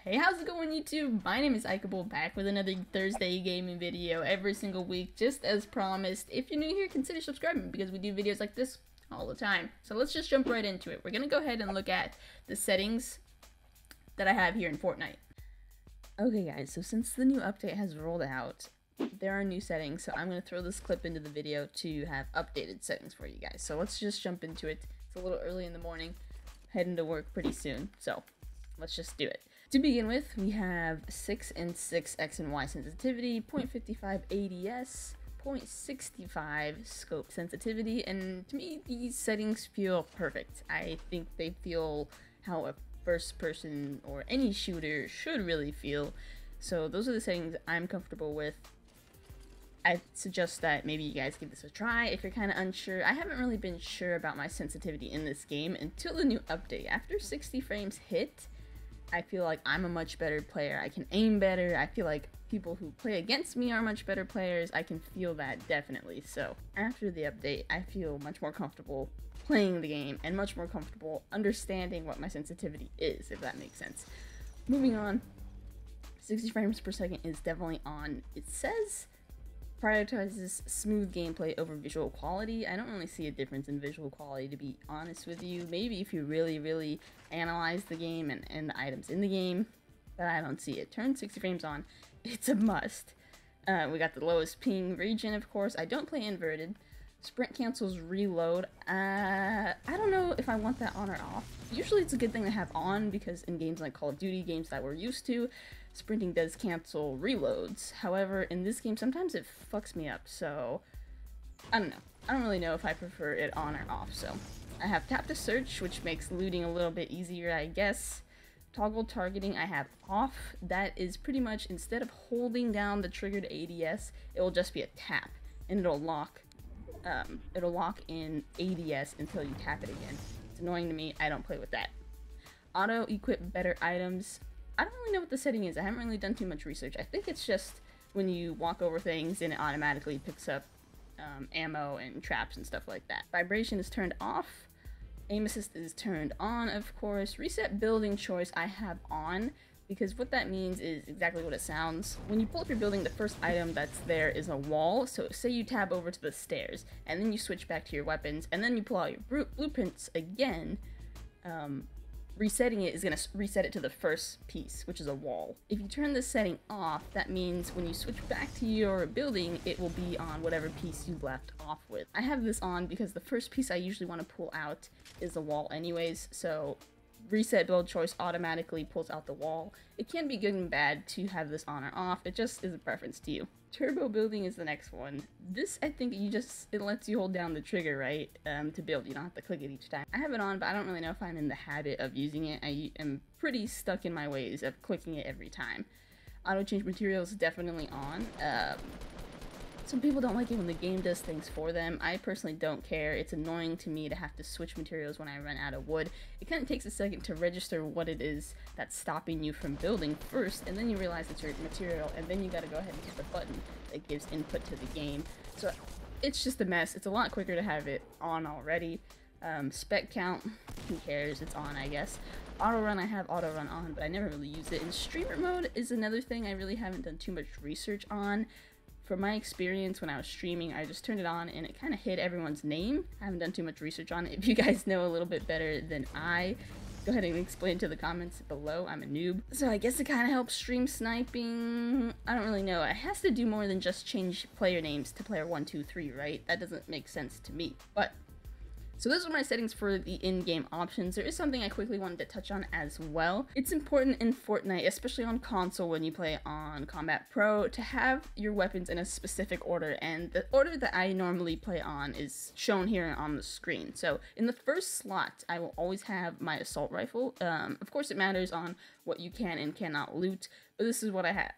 Hey, how's it going, YouTube? My name is Aikable, back with another Thursday gaming video every single week, just as promised. If you're new here, consider subscribing because we do videos like this all the time. So let's just jump right into it. We're gonna go ahead and look at the settings that I have here in Fortnite. Okay guys, so since the new update has rolled out, there are new settings, so I'm gonna throw this clip into the video to have updated settings for you guys. So let's just jump into it. It's a little early in the morning, heading to work pretty soon, so let's just do it. To begin with, we have 6 and 6 X and Y sensitivity, 0.55 ADS, 0.65 scope sensitivity, and to me, these settings feel perfect. I think they feel how a first person or any shooter should really feel. So those are the settings I'm comfortable with. I suggest that maybe you guys give this a try if you're kind of unsure. I haven't really been sure about my sensitivity in this game until the new update. After 60 frames hit, I feel like I'm a much better player. I can aim better. I feel like people who play against me are much better players. I can feel that definitely. So after the update, I feel much more comfortable playing the game and much more comfortable understanding what my sensitivity is, if that makes sense. Moving on, 60 frames per second is definitely on. It says prioritizes smooth gameplay over visual quality. I don't really see a difference in visual quality, to be honest with you. Maybe if you really analyze the game and the items in the game, but I don't see it. Turn 60 frames on. It's a must. We got the lowest ping region, of course. I don't play inverted. Sprint cancels reload. I don't know if I want that on or off. Usually it's a good thing to have on because in games like Call of Duty, games that we're used to, sprinting does cancel reloads. However, in this game, sometimes it fucks me up, so I don't know. I don't really know if I prefer it on or off, so I have tap to search, which makes looting a little bit easier, I guess. Toggle targeting I have off. That is pretty much, instead of holding down the triggered ADS, it will just be a tap, and it'll lock in ADS until you tap it again. It's annoying to me. I don't play with that. Auto equip better items. I don't really know what the setting is. I haven't really done too much research. I think it's just when you walk over things and it automatically picks up ammo and traps and stuff like that. Vibration is turned off. Aim assist is turned on, of course. Reset building choice I have on, because what that means is exactly what it sounds. When you pull up your building, the first item that's there is a wall. So say you tab over to the stairs, and then you switch back to your weapons, and then you pull out your blueprints again. Resetting it is going to reset it to the first piece, which is a wall. If you turn this setting off, that means when you switch back to your building, it will be on whatever piece you left off with. I have this on because the first piece I usually want to pull out is a wall anyways, so reset build choice automatically pulls out the wall. It can be good and bad to have this on or off. It just is a preference to you. Turbo building is the next one. This, I think it lets you hold down the trigger, right, to build. You don't have to click it each time. I have it on, but I don't really know if I'm in the habit of using it. I am pretty stuck in my ways of clicking it every time. Auto change materials is definitely on. Some people don't like it when the game does things for them. I personally don't care. It's annoying to me to have to switch materials when I run out of wood. It kind of takes a second to register what it is that's stopping you from building first, and then you realize it's your material, and then you gotta go ahead and hit the button that gives input to the game. So it's just a mess. It's a lot quicker to have it on already. Spec count, who cares? It's on, I guess. Auto run, I have auto run on, but I never really use it. And streamer mode is another thing I really haven't done too much research on. From my experience when I was streaming, I just turned it on and it kind of hid everyone's name. I haven't done too much research on it. If you guys know a little bit better than I, go ahead and explain to the comments below. I'm a noob. So I guess it kind of helps stream sniping. I don't really know. It has to do more than just change player names to player 1, 2, 3, right? That doesn't make sense to me. But so those are my settings for the in-game options. There is something I quickly wanted to touch on as well. It's important in Fortnite, especially on console when you play on Combat Pro, to have your weapons in a specific order, and the order that I normally play on is shown here on the screen. So in the first slot, I will always have my assault rifle. Of course, it matters on what you can and cannot loot, but this is what I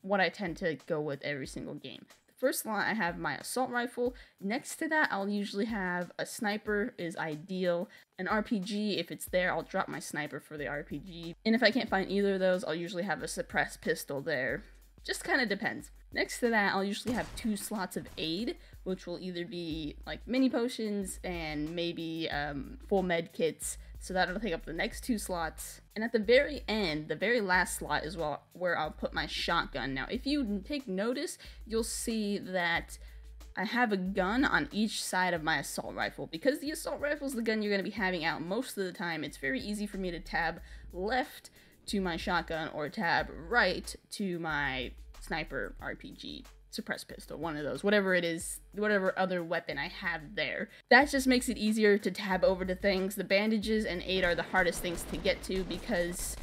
what I tend to go with every single game. First slot, I have my assault rifle. Next to that, I'll usually have a sniper is ideal. An RPG, if it's there, I'll drop my sniper for the RPG. And if I can't find either of those, I'll usually have a suppressed pistol there. Just kind of depends. Next to that, I'll usually have 2 slots of aid, which will either be like mini potions and maybe full med kits So that'll take up the next 2 slots. And at the very end, the very last slot is where I'll put my shotgun. Now, if you take notice, you'll see that I have a gun on each side of my assault rifle. Because the assault rifle is the gun you're going to be having out most of the time, it's very easy for me to tab left to my shotgun or tab right to my sniper, RPG, suppressed pistol, one of those, whatever it is, whatever other weapon I have there. That just makes it easier to tab over to things. The bandages and aid are the hardest things to get to because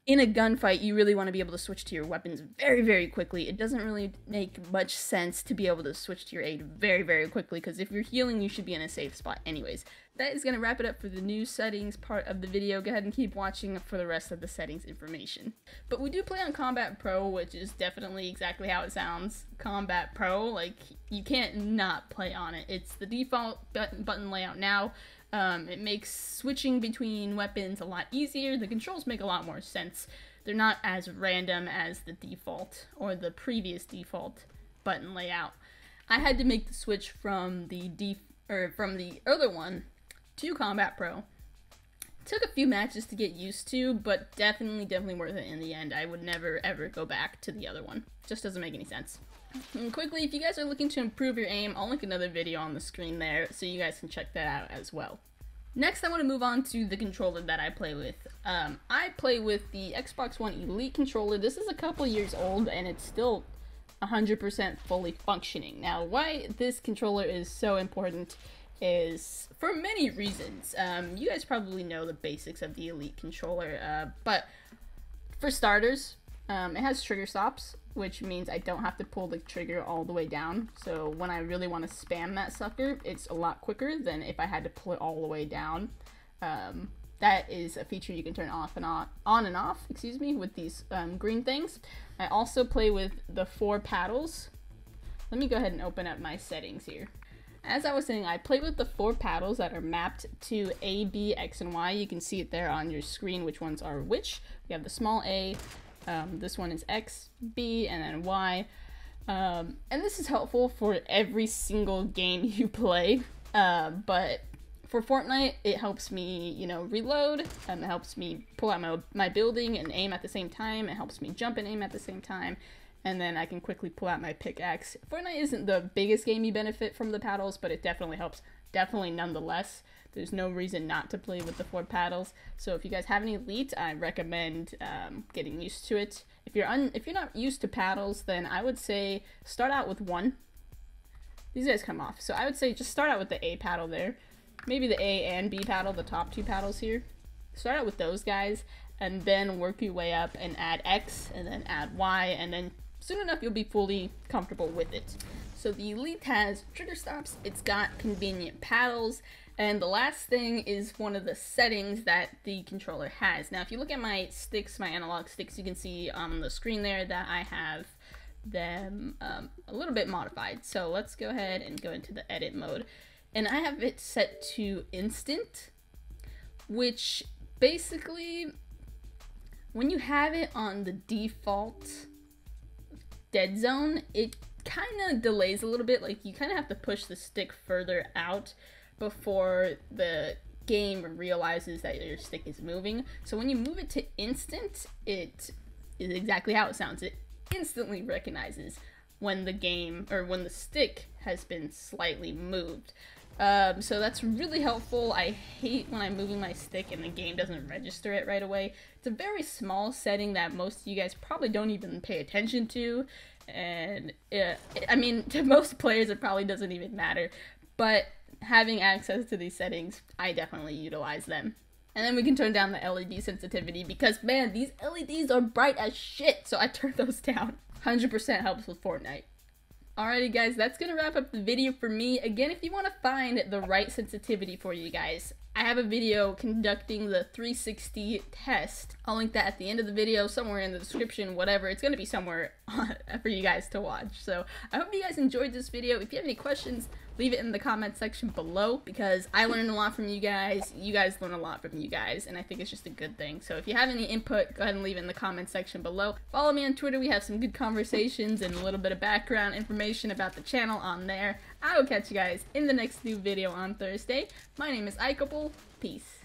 in a gunfight, you really want to be able to switch to your weapons very, very quickly. It doesn't really make much sense to be able to switch to your aid very, very quickly, because if you're healing, you should be in a safe spot anyways. That is going to wrap it up for the new settings part of the video. Go ahead and keep watching for the rest of the settings information. But we do play on Combat Pro, which is definitely exactly how it sounds. Combat Pro, like, you can't not play on it. It's the default button layout now. It makes switching between weapons a lot easier. The controls make a lot more sense. They're not as random as the default or the previous default button layout. I had to make the switch from the other one to Combat Pro. Took a few matches to get used to, but definitely worth it in the end. I would never ever go back to the other one. Just doesn't make any sense. And quickly, if you guys are looking to improve your aim, I'll link another video on the screen there so you guys can check that out as well. Next, I want to move on to the controller that I play with. I play with the Xbox One Elite controller. This is a couple years old and it's still 100% fully functioning. Now, why this controller is so important is for many reasons. You guys probably know the basics of the Elite controller, but for starters, it has trigger stops, which means I don't have to pull the trigger all the way down. So when I really want to spam that sucker, it's a lot quicker than if I had to pull it all the way down. That is a feature you can turn on and off, excuse me, with these green things. I also play with the 4 paddles. Let me go ahead and open up my settings here. As I was saying, I play with the 4 paddles that are mapped to A, B, X, and Y. You can see it there on your screen which ones are which. We have the small A, this one is X, B, and then Y. And this is helpful for every single game you play, but for Fortnite, it helps me, you know, reload, it helps me pull out my building and aim at the same time, it helps me jump and aim at the same time, and then I can quickly pull out my pickaxe. Fortnite isn't the biggest game you benefit from the paddles, but it definitely helps, definitely nonetheless. There's no reason not to play with the 4 paddles. So if you guys have an Elite, I recommend getting used to it. If you're not used to paddles, then I would say start out with 1. These guys come off. So I would say just start out with the A paddle there. Maybe the A and B paddle, the top 2 paddles here. Start out with those guys, and then work your way up and add X, and then add Y, and then soon enough you'll be fully comfortable with it. So the Elite has trigger stops, it's got convenient paddles, and the last thing is one of the settings that the controller has. Now if you look at my sticks, my analog sticks, you can see on the screen there that I have them a little bit modified. So let's go ahead and go into the edit mode. And I have it set to instant, which basically, when you have it on the default dead zone, it kind of delays a little bit. Like, you kind of have to push the stick further out before the game realizes that your stick is moving. So when you move it to instant, it is exactly how it sounds. It instantly recognizes when the game, or when the stick has been slightly moved. So that's really helpful. I hate when I'm moving my stick and the game doesn't register it right away. It's a very small setting that most of you guys probably don't even pay attention to, and I mean, to most players it probably doesn't even matter, but having access to these settings, I definitely utilize them. And then we can turn down the LED sensitivity because, man, these LEDs are bright as shit, so I turned those down. 100% helps with Fortnite. Alrighty guys, that's gonna wrap up the video for me. Again, if you want to find the right sensitivity for you guys, I have a video conducting the 360 test. I'll link that at the end of the video, somewhere in the description, whatever. It's gonna be somewhere for you guys to watch. So I hope you guys enjoyed this video. If you have any questions, leave it in the comment section below, because I learned a lot from you guys learn a lot from you guys, and I think it's just a good thing. So if you have any input, go ahead and leave it in the comment section below. Follow me on Twitter, we have some good conversations and a little bit of background information about the channel on there. I will catch you guys in the next new video on Thursday. My name is Aikable. Peace.